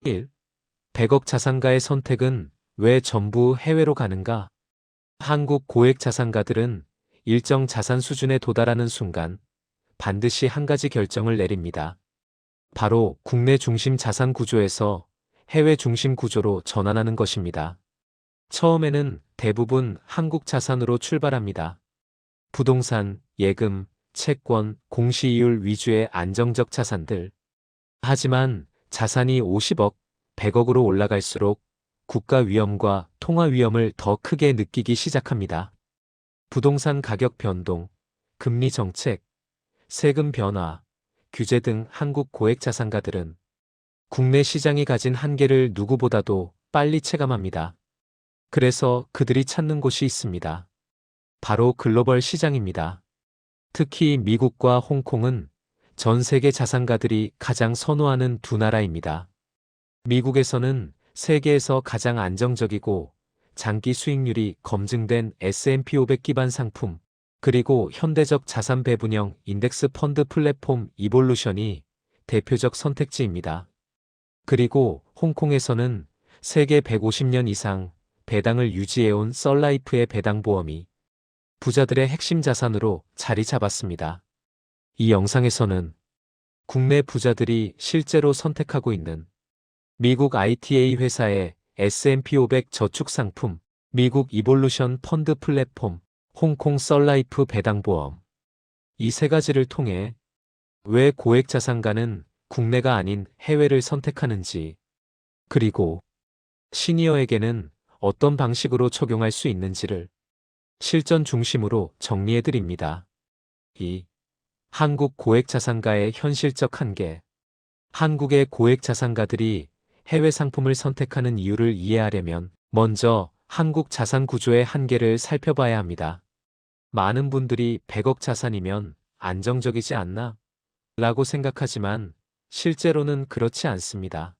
1. 100억 자산가의 선택은 왜 전부 해외로 가는가? 한국 고액 자산가들은 일정 자산 수준에 도달하는 순간 반드시 한 가지 결정을 내립니다. 바로 국내 중심 자산 구조에서 해외 중심 구조로 전환하는 것입니다. 처음에는 대부분 한국 자산으로 출발합니다. 부동산, 예금, 채권, 공시이율 위주의 안정적 자산들. 하지만 자산이 50억, 100억으로 올라갈수록 국가 위험과 통화 위험을 더 크게 느끼기 시작합니다. 부동산 가격 변동, 금리 정책, 세금 변화, 규제 등 한국 고액 자산가들은 국내 시장이 가진 한계를 누구보다도 빨리 체감합니다. 그래서 그들이 찾는 곳이 있습니다. 바로 글로벌 시장입니다. 특히 미국과 홍콩은 전 세계 자산가들이 가장 선호하는 두 나라입니다. 미국에서는 세계에서 가장 안정적이고 장기 수익률이 검증된 S&P 500 기반 상품, 그리고 현대적 자산 배분형 인덱스 펀드 플랫폼 이볼루션이 대표적 선택지입니다. 그리고 홍콩에서는 세계 150년 이상 배당을 유지해온 썰라이프의 배당보험이 부자들의 핵심 자산으로 자리 잡았습니다. 이 영상에서는 국내 부자들이 실제로 선택하고 있는 미국 ITA 회사의 S&P 500 저축 상품, 미국 이볼루션 펀드 플랫폼, 홍콩 썰라이프 배당보험. 이 세 가지를 통해 왜 고액 자산가는 국내가 아닌 해외를 선택하는지, 그리고 시니어에게는 어떤 방식으로 적용할 수 있는지를 실전 중심으로 정리해 드립니다. 2. 한국 고액 자산가의 현실적 한계. 한국의 고액 자산가들이 해외 상품을 선택하는 이유를 이해하려면 먼저 한국 자산 구조의 한계를 살펴봐야 합니다. 많은 분들이 100억 자산이면 안정적이지 않나? 라고 생각하지만 실제로는 그렇지 않습니다.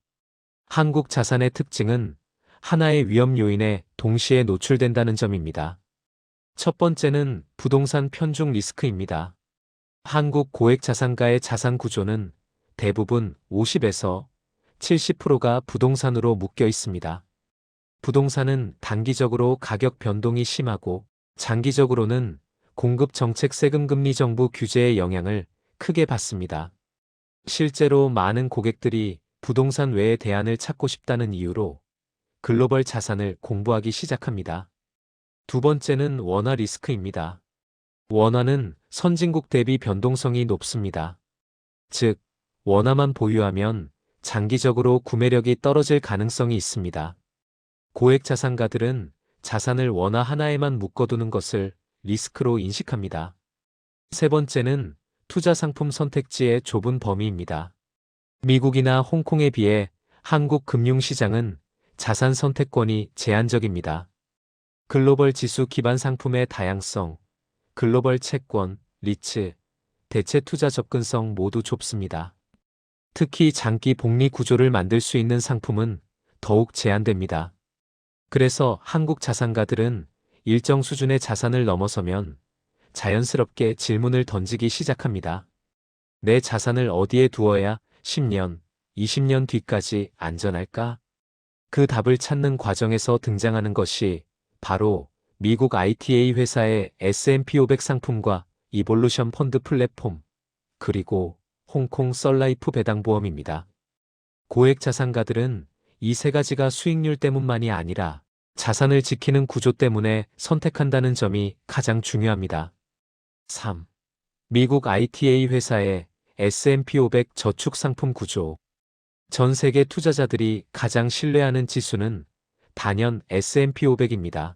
한국 자산의 특징은 하나의 위험 요인에 동시에 노출된다는 점입니다. 첫 번째는 부동산 편중 리스크입니다. 한국 고액 자산가의 자산 구조는 대부분 50에서 70%가 부동산으로 묶여 있습니다. 부동산은 단기적으로 가격 변동이 심하고 장기적으로는 공급 정책 세금 금리 정부 규제의 영향을 크게 받습니다. 실제로 많은 고객들이 부동산 외의 대안을 찾고 싶다는 이유로 글로벌 자산을 공부하기 시작합니다. 두 번째는 원화 리스크입니다. 원화는 선진국 대비 변동성이 높습니다. 즉, 원화만 보유하면 장기적으로 구매력이 떨어질 가능성이 있습니다. 고액 자산가들은 자산을 원화 하나에만 묶어두는 것을 리스크로 인식합니다. 세 번째는 투자 상품 선택지의 좁은 범위입니다. 미국이나 홍콩에 비해 한국 금융시장은 자산 선택권이 제한적입니다. 글로벌 지수 기반 상품의 다양성, 글로벌 채권, 리츠, 대체 투자 접근성 모두 좁습니다. 특히 장기 복리 구조를 만들 수 있는 상품은 더욱 제한됩니다. 그래서 한국 자산가들은 일정 수준의 자산을 넘어서면 자연스럽게 질문을 던지기 시작합니다. 내 자산을 어디에 두어야 10년, 20년 뒤까지 안전할까? 그 답을 찾는 과정에서 등장하는 것이 바로 미국 ITA 회사의 S&P 500 상품과 이볼루션 펀드 플랫폼, 그리고 홍콩 썰라이프 배당보험입니다. 고액 자산가들은 이 세 가지가 수익률 때문만이 아니라 자산을 지키는 구조 때문에 선택한다는 점이 가장 중요합니다. 3. 미국 ITA 회사의 S&P 500 저축 상품 구조. 전 세계 투자자들이 가장 신뢰하는 지수는 단연 S&P 500입니다.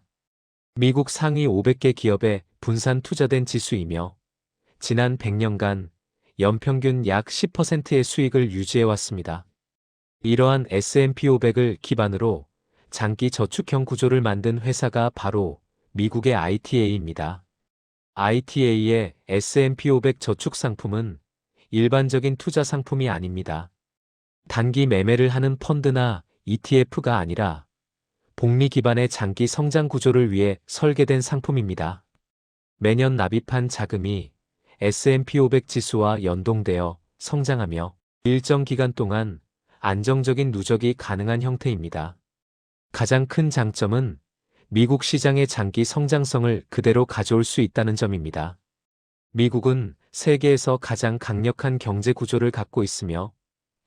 미국 상위 500개 기업에 분산 투자된 지수이며 지난 100년간 연평균 약 10%의 수익을 유지해왔습니다. 이러한 S&P 500을 기반으로 장기 저축형 구조를 만든 회사가 바로 미국의 ITA입니다. ITA의 S&P 500 저축 상품은 일반적인 투자 상품이 아닙니다. 단기 매매를 하는 펀드나 ETF가 아니라 복리 기반의 장기 성장 구조를 위해 설계된 상품입니다. 매년 납입한 자금이 S&P 500 지수와 연동되어 성장하며 일정 기간 동안 안정적인 누적이 가능한 형태입니다. 가장 큰 장점은 미국 시장의 장기 성장성을 그대로 가져올 수 있다는 점입니다. 미국은 세계에서 가장 강력한 경제 구조를 갖고 있으며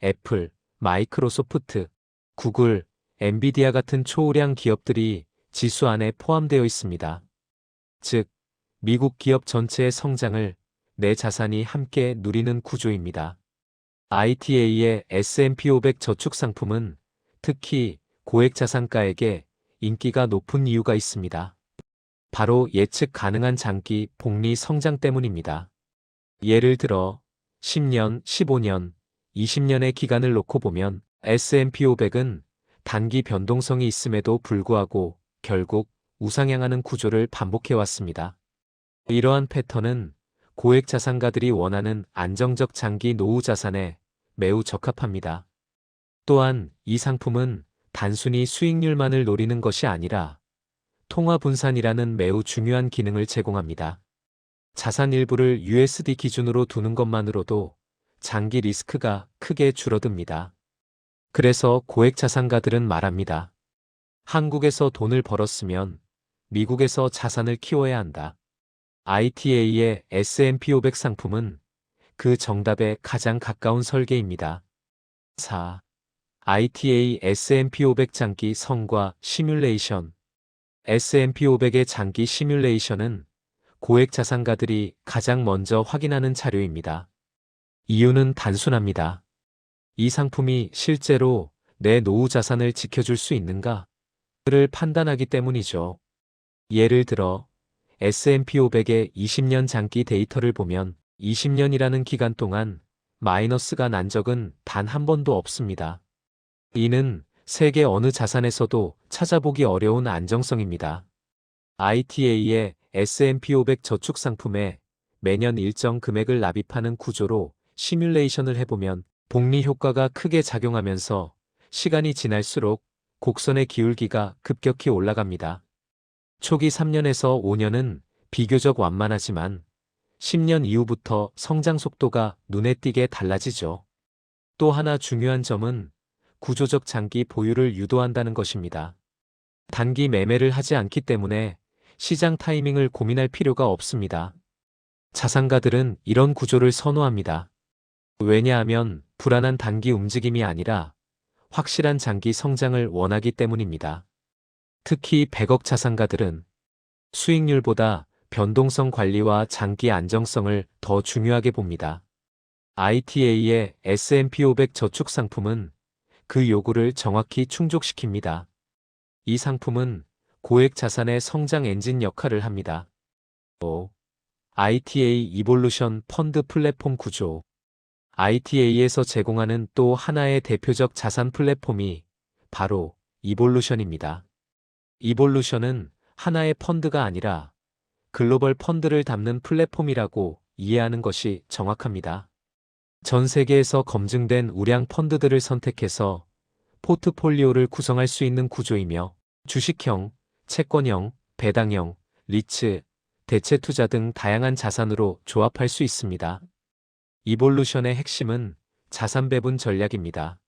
애플, 마이크로소프트, 구글, 엔비디아 같은 초우량 기업들이 지수 안에 포함되어 있습니다. 즉, 미국 기업 전체의 성장을 내 자산이 함께 누리는 구조입니다. ITA의 S&P 500 저축 상품은 특히 고액 자산가에게 인기가 높은 이유가 있습니다. 바로 예측 가능한 장기 복리 성장 때문입니다. 예를 들어 10년, 15년, 20년의 기간을 놓고 보면 S&P 500은 단기 변동성이 있음에도 불구하고 결국 우상향하는 구조를 반복해왔습니다. 이러한 패턴은 고액 자산가들이 원하는 안정적 장기 노후 자산에 매우 적합합니다. 또한 이 상품은 단순히 수익률만을 노리는 것이 아니라 통화 분산이라는 매우 중요한 기능을 제공합니다. 자산 일부를 USD 기준으로 두는 것만으로도 장기 리스크가 크게 줄어듭니다. 그래서 고액 자산가들은 말합니다. 한국에서 돈을 벌었으면 미국에서 자산을 키워야 한다. ITA의 S&P 500 상품은 그 정답에 가장 가까운 설계입니다. 4. ITA S&P 500 장기 성과 시뮬레이션. S&P 500의 장기 시뮬레이션은 고액 자산가들이 가장 먼저 확인하는 자료입니다. 이유는 단순합니다. 이 상품이 실제로 내 노후 자산을 지켜줄 수 있는가를 판단하기 때문이죠. 예를 들어 S&P 500의 20년 장기 데이터를 보면 20년이라는 기간 동안 마이너스가 난 적은 단 한 번도 없습니다. 이는 세계 어느 자산에서도 찾아보기 어려운 안정성입니다. ITA의 S&P 500 저축 상품에 매년 일정 금액을 납입하는 구조로 시뮬레이션을 해보면 복리 효과가 크게 작용하면서 시간이 지날수록 곡선의 기울기가 급격히 올라갑니다. 초기 3년에서 5년은 비교적 완만하지만 10년 이후부터 성장 속도가 눈에 띄게 달라지죠. 또 하나 중요한 점은 구조적 장기 보유를 유도한다는 것입니다. 단기 매매를 하지 않기 때문에 시장 타이밍을 고민할 필요가 없습니다. 자산가들은 이런 구조를 선호합니다. 왜냐하면 불안한 단기 움직임이 아니라 확실한 장기 성장을 원하기 때문입니다. 특히 100억 자산가들은 수익률보다 변동성 관리와 장기 안정성을 더 중요하게 봅니다. ITA의 S&P 500 저축 상품은 그 요구를 정확히 충족시킵니다. 이 상품은 고액 자산의 성장 엔진 역할을 합니다. 5. ITA 이볼루션 펀드 플랫폼 구조. ITA에서 제공하는 또 하나의 대표적 자산 플랫폼이 바로 이볼루션입니다. 이볼루션은 하나의 펀드가 아니라 글로벌 펀드를 담는 플랫폼이라고 이해하는 것이 정확합니다. 전 세계에서 검증된 우량 펀드들을 선택해서 포트폴리오를 구성할 수 있는 구조이며 주식형, 채권형, 배당형, 리츠, 대체 투자 등 다양한 자산으로 조합할 수 있습니다. 이볼루션의 핵심은 자산 배분 전략입니다.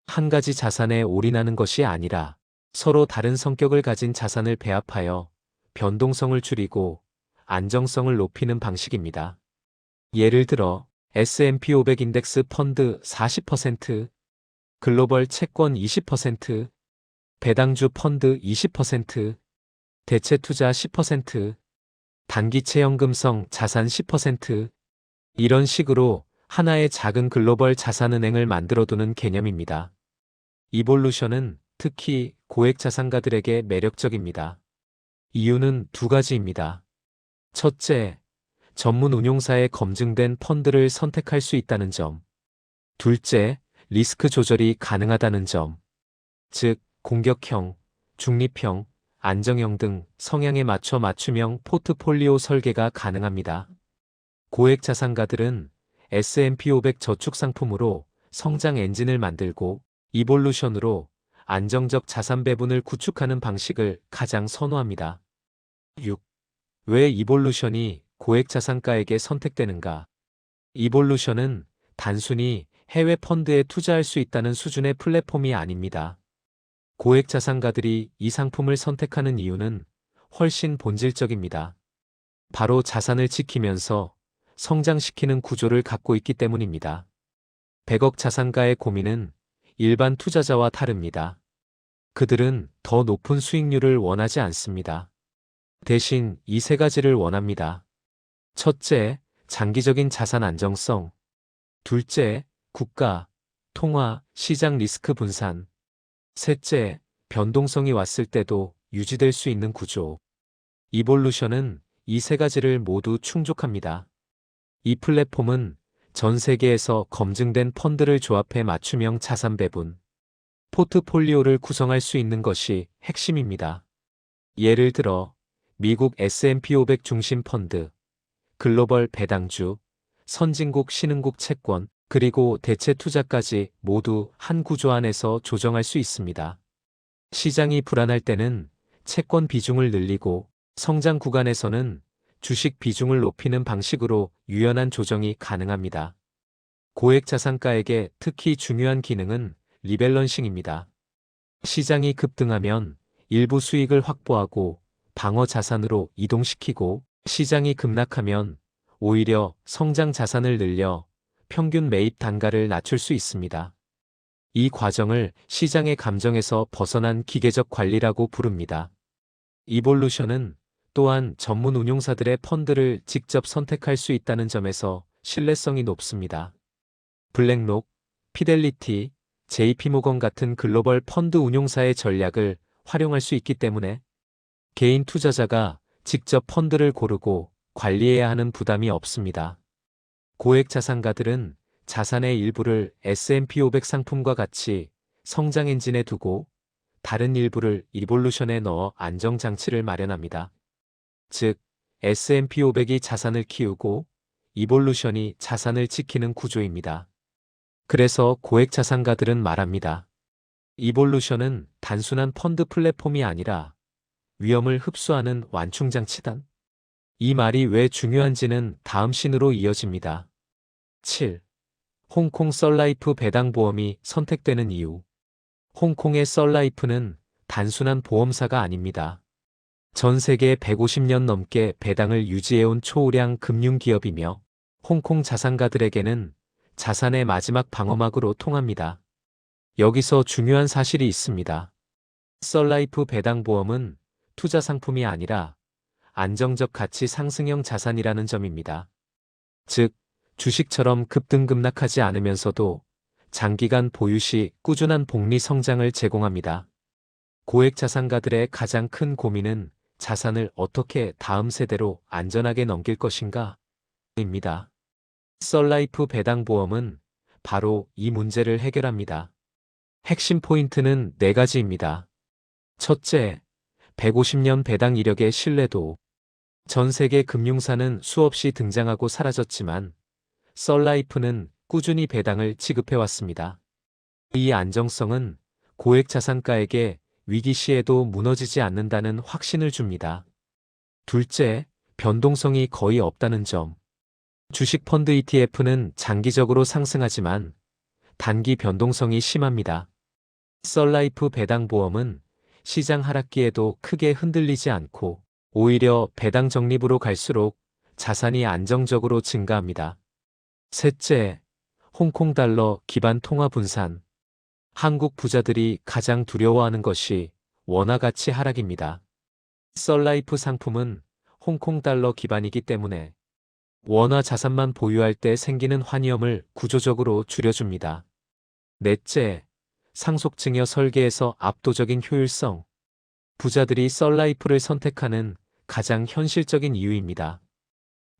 한 가지 자산에 올인하는 것이 아니라 서로 다른 성격을 가진 자산을 배합하여 변동성을 줄이고 안정성을 높이는 방식입니다. 예를 들어 S&P 500 인덱스 펀드 40%, 글로벌 채권 20%, 배당주 펀드 20%, 대체 투자 10%, 단기채 현금성 자산 10%, 이런 식으로 하나의 작은 글로벌 자산은행을 만들어두는 개념입니다. 이볼루션은 특히 고액 자산가들에게 매력적입니다. 이유는 두 가지입니다. 첫째, 전문 운용사의 검증된 펀드를 선택할 수 있다는 점. 둘째, 리스크 조절이 가능하다는 점. 즉, 공격형, 중립형, 안정형 등 성향에 맞춰 맞춤형 포트폴리오 설계가 가능합니다. 고액 자산가들은 S&P 500 저축 상품으로 성장 엔진을 만들고 이볼루션으로 안정적 자산 배분을 구축하는 방식을 가장 선호합니다. 6. 왜 이볼루션이 고액 자산가에게 선택되는가? 이볼루션은 단순히 해외 펀드에 투자할 수 있다는 수준의 플랫폼이 아닙니다. 고액 자산가들이 이 상품을 선택하는 이유는 훨씬 본질적입니다. 바로 자산을 지키면서 성장시키는 구조를 갖고 있기 때문입니다. 100억 자산가의 고민은 일반 투자자와 다릅니다. 그들은 더 높은 수익률을 원하지 않습니다. 대신 이 세 가지를 원합니다. 첫째, 장기적인 자산 안정성. 둘째, 국가, 통화, 시장 리스크 분산. 셋째, 변동성이 왔을 때도 유지될 수 있는 구조. 이볼루션은 이 세 가지를 모두 충족합니다. 이 플랫폼은 전 세계에서 검증된 펀드를 조합해 맞춤형 자산 배분, 포트폴리오를 구성할 수 있는 것이 핵심입니다. 예를 들어 미국 S&P 500 중심 펀드, 글로벌 배당주, 선진국 신흥국 채권, 그리고 대체 투자까지 모두 한 구조 안에서 조정할 수 있습니다. 시장이 불안할 때는 채권 비중을 늘리고 성장 구간에서는 주식 비중을 높이는 방식으로 유연한 조정이 가능합니다. 고액 자산가에게 특히 중요한 기능은 리밸런싱입니다. 시장이 급등하면 일부 수익을 확보하고 방어 자산으로 이동시키고, 시장이 급락하면 오히려 성장 자산을 늘려 평균 매입 단가를 낮출 수 있습니다. 이 과정을 시장의 감정에서 벗어난 기계적 관리라고 부릅니다. 이볼루션은 또한 전문 운용사들의 펀드를 직접 선택할 수 있다는 점에서 신뢰성이 높습니다. 블랙록, 피델리티, JP모건 같은 글로벌 펀드 운용사의 전략을 활용할 수 있기 때문에 개인 투자자가 직접 펀드를 고르고 관리해야 하는 부담이 없습니다. 고액 자산가들은 자산의 일부를 S&P 500 상품과 같이 성장 엔진에 두고 다른 일부를 이볼루션에 넣어 안정장치를 마련합니다. 즉, S&P 500이 자산을 키우고 이볼루션이 자산을 지키는 구조입니다. 그래서 고액 자산가들은 말합니다. 이볼루션은 단순한 펀드 플랫폼이 아니라 위험을 흡수하는 완충장치다. 이 말이 왜 중요한지는 다음 씬으로 이어집니다. 7. 홍콩 썰라이프 배당보험이 선택되는 이유. 홍콩의 썰라이프는 단순한 보험사가 아닙니다. 전 세계 150년 넘게 배당을 유지해온 초우량 금융기업이며 홍콩 자산가들에게는 자산의 마지막 방어막으로 통합니다. 여기서 중요한 사실이 있습니다. 썰라이프 배당보험은 투자 상품이 아니라 안정적 가치 상승형 자산이라는 점입니다. 즉, 주식처럼 급등급락하지 않으면서도 장기간 보유 시 꾸준한 복리 성장을 제공합니다. 고액 자산가들의 가장 큰 고민은 자산을 어떻게 다음 세대로 안전하게 넘길 것인가? 입니다. 썰라이프 배당보험은 바로 이 문제를 해결합니다. 핵심 포인트는 4가지입니다. 첫째, 150년 배당 이력의 신뢰도. 전 세계 금융사는 수없이 등장하고 사라졌지만 썰라이프는 꾸준히 배당을 지급해왔습니다. 이 안정성은 고액 자산가에게 위기 시에도 무너지지 않는다는 확신을 줍니다. 둘째, 변동성이 거의 없다는 점. 주식 펀드 ETF는 장기적으로 상승하지만 단기 변동성이 심합니다. 썰라이프 배당보험은 시장 하락기에도 크게 흔들리지 않고 오히려 배당 적립으로 갈수록 자산이 안정적으로 증가합니다. 셋째, 홍콩 달러 기반 통화 분산. 한국 부자들이 가장 두려워하는 것이 원화 가치 하락입니다. 썰라이프 상품은 홍콩 달러 기반이기 때문에 원화 자산만 보유할 때 생기는 환위험을 구조적으로 줄여줍니다. 넷째, 상속 증여 설계에서 압도적인 효율성. 부자들이 썰라이프를 선택하는 가장 현실적인 이유입니다.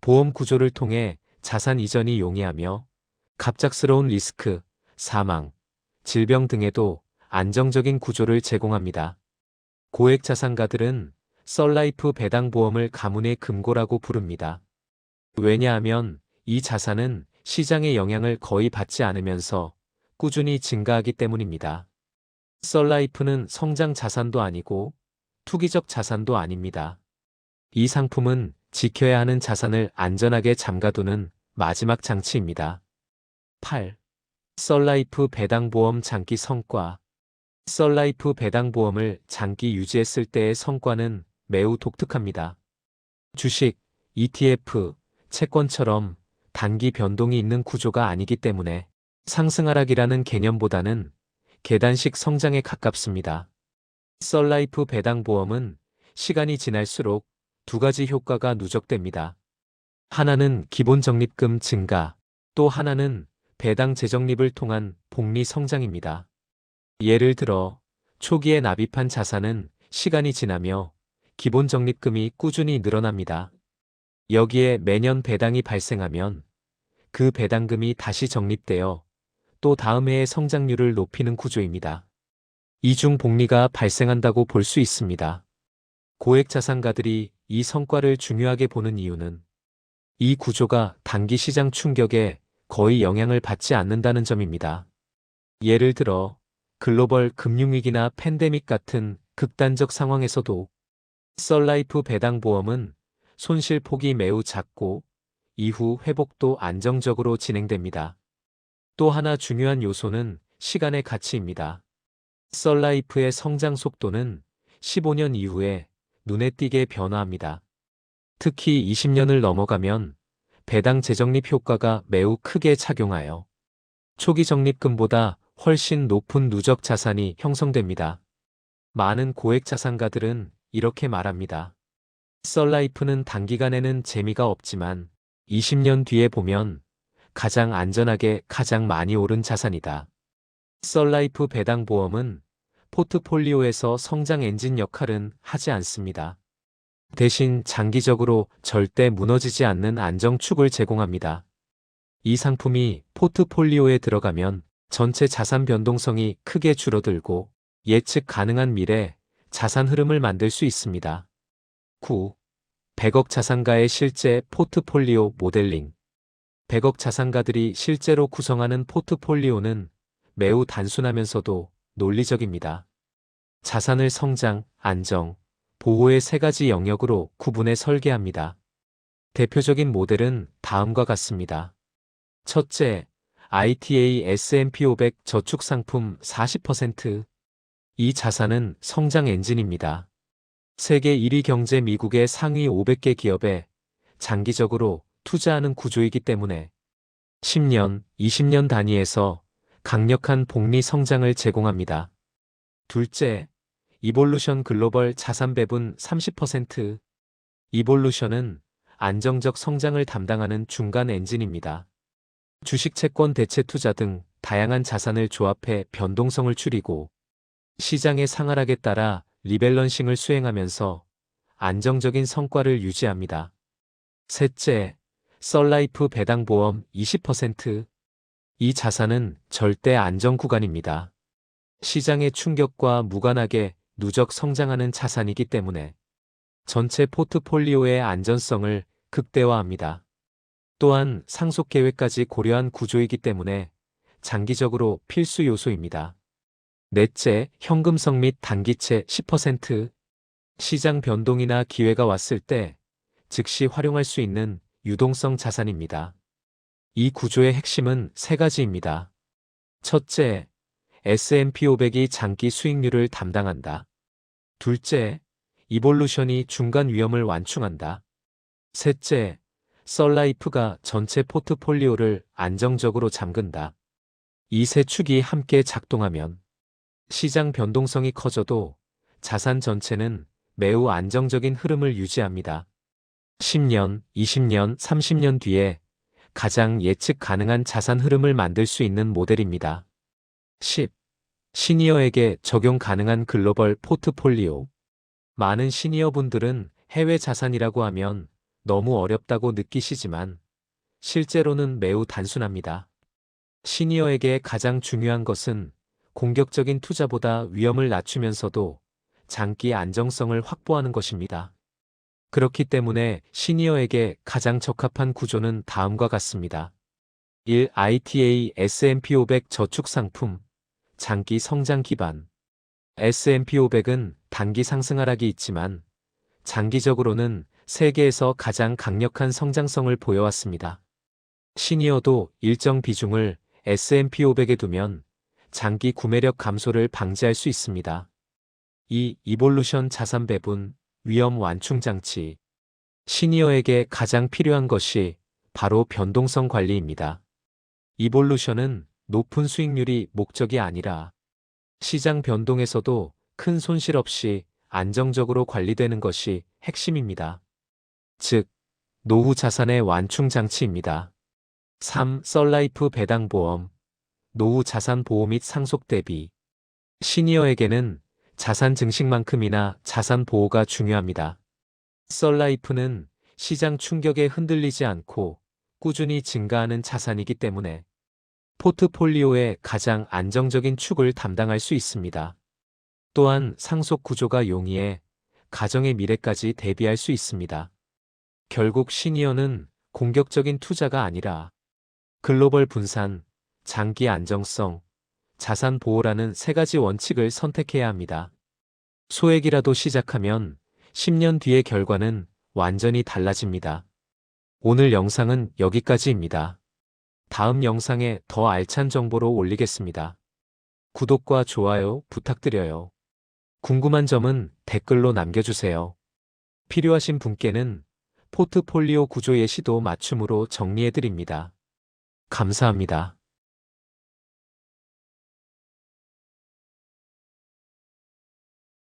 보험 구조를 통해 자산 이전이 용이하며 갑작스러운 리스크, 사망, 질병 등에도 안정적인 구조를 제공합니다. 고액 자산가들은 썰라이프 배당보험을 가문의 금고라고 부릅니다. 왜냐하면 이 자산은 시장의 영향을 거의 받지 않으면서 꾸준히 증가하기 때문입니다. 썰라이프는 성장 자산도 아니고 투기적 자산도 아닙니다. 이 상품은 지켜야 하는 자산을 안전하게 잠가두는 마지막 장치입니다. 8. 썰라이프 배당보험 장기 성과. 썰라이프 배당보험을 장기 유지했을 때의 성과는 매우 독특합니다. 주식, ETF, 채권처럼 단기 변동이 있는 구조가 아니기 때문에 상승하락이라는 개념보다는 계단식 성장에 가깝습니다. 썰라이프 배당보험은 시간이 지날수록 두 가지 효과가 누적됩니다. 하나는 기본 적립금 증가, 또 하나는 배당 재적립을 통한 복리 성장입니다. 예를 들어 초기에 납입한 자산은 시간이 지나며 기본 적립금이 꾸준히 늘어납니다. 여기에 매년 배당이 발생하면 그 배당금이 다시 적립되어 또 다음 해의 성장률을 높이는 구조입니다. 이중 복리가 발생한다고 볼 수 있습니다. 고액 자산가들이 이 성과를 중요하게 보는 이유는 이 구조가 단기 시장 충격에 거의 영향을 받지 않는다는 점입니다. 예를 들어 글로벌 금융위기나 팬데믹 같은 극단적 상황에서도 썰라이프 배당보험은 손실 폭이 매우 작고 이후 회복도 안정적으로 진행됩니다. 또 하나 중요한 요소는 시간의 가치입니다. 썰라이프의 성장 속도는 15년 이후에 눈에 띄게 변화합니다. 특히 20년을 넘어가면 배당 재적립 효과가 매우 크게 작용하여 초기 적립금보다 훨씬 높은 누적 자산이 형성됩니다. 많은 고액 자산가들은 이렇게 말합니다. 썰라이프는 단기간에는 재미가 없지만 20년 뒤에 보면 가장 안전하게 가장 많이 오른 자산이다. 썰라이프 배당보험은 포트폴리오에서 성장 엔진 역할은 하지 않습니다. 대신 장기적으로 절대 무너지지 않는 안정축을 제공합니다. 이 상품이 포트폴리오에 들어가면 전체 자산 변동성이 크게 줄어들고 예측 가능한 미래 자산 흐름을 만들 수 있습니다. 9. 100억 자산가의 실제 포트폴리오 모델링. 100억 자산가들이 실제로 구성하는 포트폴리오는 매우 단순하면서도 논리적입니다. 자산을 성장, 안정, 보호의 세 가지 영역으로 구분해 설계합니다. 대표적인 모델은 다음과 같습니다. 첫째, ITA S&P 500 저축 상품 40%. 이 자산은 성장 엔진입니다. 세계 1위 경제 미국의 상위 500개 기업에 장기적으로 투자하는 구조이기 때문에 10년, 20년 단위에서 강력한 복리 성장을 제공합니다. 둘째, 이볼루션 글로벌 자산 배분 30%. 이볼루션은 안정적 성장을 담당하는 중간 엔진입니다. 주식 채권 대체 투자 등 다양한 자산을 조합해 변동성을 줄이고 시장의 상하락에 따라 리밸런싱을 수행하면서 안정적인 성과를 유지합니다. 셋째, 썰라이프 배당보험 20%. 이 자산은 절대 안정 구간입니다. 시장의 충격과 무관하게 누적 성장하는 자산이기 때문에 전체 포트폴리오의 안전성을 극대화합니다. 또한 상속 계획까지 고려한 구조이기 때문에 장기적으로 필수 요소입니다. 넷째, 현금성 및 단기채 10%. 시장 변동이나 기회가 왔을 때 즉시 활용할 수 있는 유동성 자산입니다. 이 구조의 핵심은 세 가지입니다. 첫째, S&P 500이 장기 수익률을 담당한다. 둘째, 이볼루션이 중간 위험을 완충한다. 셋째, 썰라이프가 전체 포트폴리오를 안정적으로 잠근다. 이 세 축이 함께 작동하면 시장 변동성이 커져도 자산 전체는 매우 안정적인 흐름을 유지합니다. 10년, 20년, 30년 뒤에 가장 예측 가능한 자산 흐름을 만들 수 있는 모델입니다. 10. 시니어에게 적용 가능한 글로벌 포트폴리오. 많은 시니어분들은 해외 자산이라고 하면 너무 어렵다고 느끼시지만 실제로는 매우 단순합니다. 시니어에게 가장 중요한 것은 공격적인 투자보다 위험을 낮추면서도 장기 안정성을 확보하는 것입니다. 그렇기 때문에 시니어에게 가장 적합한 구조는 다음과 같습니다. 1. ITA S&P 500 저축 상품 장기 성장 기반. S&P 500은 단기 상승 하락이 있지만 장기적으로는 세계에서 가장 강력한 성장성을 보여왔습니다. 시니어도 일정 비중을 S&P 500에 두면 장기 구매력 감소를 방지할 수 있습니다. 2. 이볼루션 자산 배분, 위험 완충 장치. 시니어에게 가장 필요한 것이 바로 변동성 관리입니다. 이볼루션은 높은 수익률이 목적이 아니라 시장 변동에서도 큰 손실 없이 안정적으로 관리되는 것이 핵심입니다. 즉, 노후 자산의 완충 장치입니다. 3. 썰라이프 배당보험, 노후 자산 보호 및 상속 대비. 시니어에게는 자산 증식만큼이나 자산 보호가 중요합니다. 썰라이프는 시장 충격에 흔들리지 않고 꾸준히 증가하는 자산이기 때문에 포트폴리오의 가장 안정적인 축을 담당할 수 있습니다. 또한 상속 구조가 용이해 가정의 미래까지 대비할 수 있습니다. 결국 시니어는 공격적인 투자가 아니라 글로벌 분산, 장기 안정성, 자산 보호라는 세 가지 원칙을 선택해야 합니다. 소액이라도 시작하면 10년 뒤의 결과는 완전히 달라집니다. 오늘 영상은 여기까지입니다. 다음 영상에 더 알찬 정보로 올리겠습니다. 구독과 좋아요 부탁드려요. 궁금한 점은 댓글로 남겨주세요. 필요하신 분께는 포트폴리오 구조 예시도 맞춤으로 정리해드립니다. 감사합니다.